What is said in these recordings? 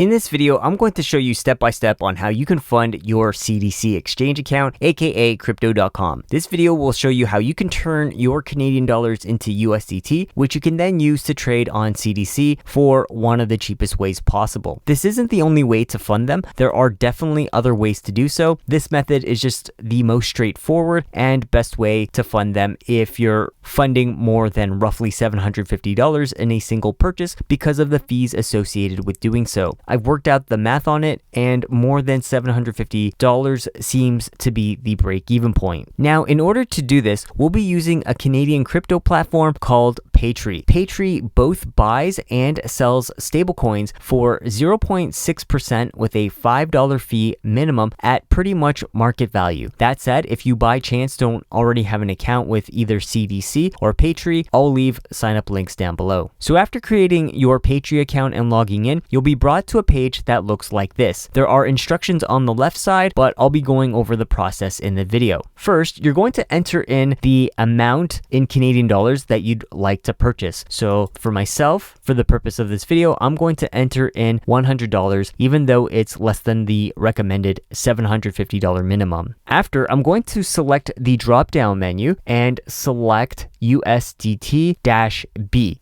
In this video, I'm going to show you step by step on how you can fund your CDC exchange account, aka crypto.com. This video will show you how you can turn your Canadian dollars into USDT, which you can then use to trade on CDC for one of the cheapest ways possible. This isn't the only way to fund them. There are definitely other ways to do so. This method is just the most straightforward and best way to fund them if you're funding more than roughly $750 in a single purchase because of the fees associated with doing so. I've worked out the math on it, and more than $750 seems to be the break-even point. Now, in order to do this, we'll be using a Canadian crypto platform called PAYTRIE. PAYTRIE both buys and sells stablecoins for 0.6% with a $5 fee minimum at pretty much market value. That said, if you by chance don't already have an account with either CDC or PAYTRIE, I'll leave sign-up links down below. So after creating your PAYTRIE account and logging in, you'll be brought to a page that looks like this. There are instructions on the left side, but I'll be going over the process in the video. First, you're going to enter in the amount in Canadian dollars that you'd like to purchase. So for myself, for the purpose of this video, I'm going to enter in $100, even though it's less than the recommended $750 minimum. After, I'm going to select the drop-down menu and select USDT-B.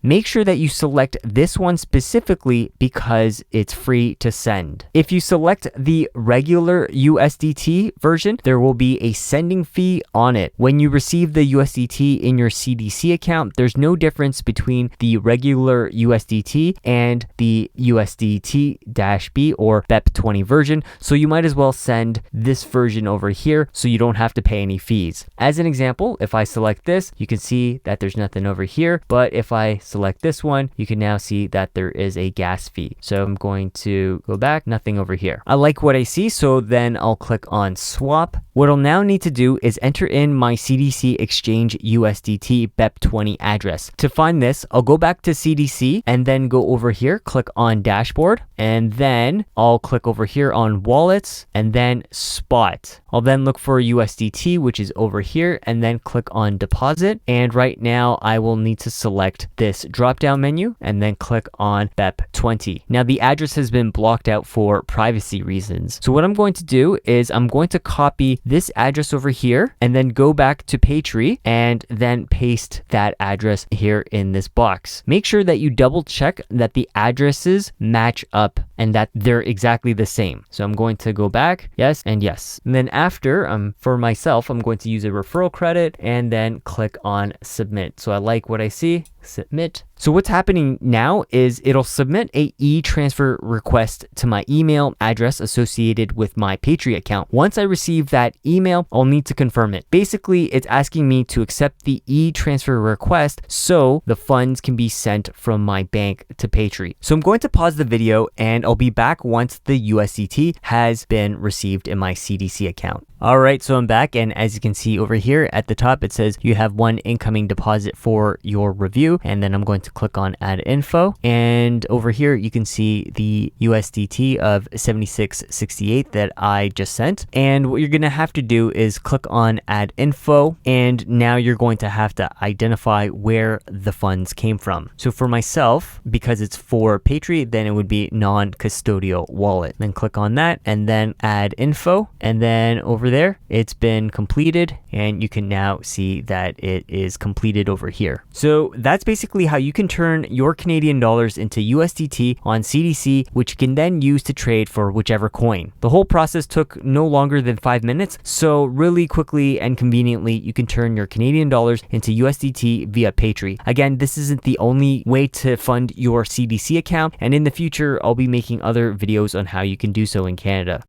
Make sure that you select this one specifically because it's free to send. If you select the regular USDT version, there will be a sending fee on it. When you receive the USDT in your CDC account, there's no difference between the regular USDT and the USDT-B or BEP20 version, so you might as well send this version over here so you don't have to pay any fees. As an example, if I select this, you can see that there's nothing over here, but if I select this one, you can now see that there is a gas fee. So I'm going to go back, nothing over here. I like what I see, so then I'll click on swap. What I'll now need to do is enter in my CDC exchange USDT BEP20 address. To find this, I'll go back to CDC and then go over here, click on dashboard, and then I'll click over here on wallets and then spot. I'll then look for USDT, which is over here, and then click on deposit. And right now I will need to select this drop-down menu and then click on BEP20. Now the address has been blocked out for privacy reasons. So what I'm going to do is I'm going to copy this address over here and then go back to PAYTRIE and then paste that address here in this box. Make sure that you double check that the addresses match up and that they're exactly the same. So I'm going to go back, yes, and yes. And then after, for myself, I'm going to use a referral credit and then click on submit. So I like what I see, submit. So what's happening now is it'll submit a e-transfer request to my email address associated with my PAYTRIE account. Once I receive that email, I'll need to confirm it. Basically, it's asking me to accept the e-transfer request so the funds can be sent from my bank to PAYTRIE. So I'm going to pause the video and I'll be back once the USDT has been received in my CDC account. All right, so I'm back, and as you can see over here at the top, it says you have one incoming deposit for your review, and then I'm going to click on add info, and over here you can see the USDT of 76.68 that I just sent. And what you're going to have to do is click on add info, and now you're going to have to identify where the funds came from. So for myself, because it's for PAYTRIE, then it would be non-custodial wallet. Then click on that and then add info, and then over there it's been completed, and you can now see that it is completed over here. So that's basically how you can turn your Canadian dollars into USDT on CDC, which you can then use to trade for whichever coin. The whole process took no longer than 5 minutes, so really quickly and conveniently you can turn your Canadian dollars into USDT via PAYTRIE. Again, this isn't the only way to fund your CDC account, and in the future I'll be making other videos on how you can do so in Canada.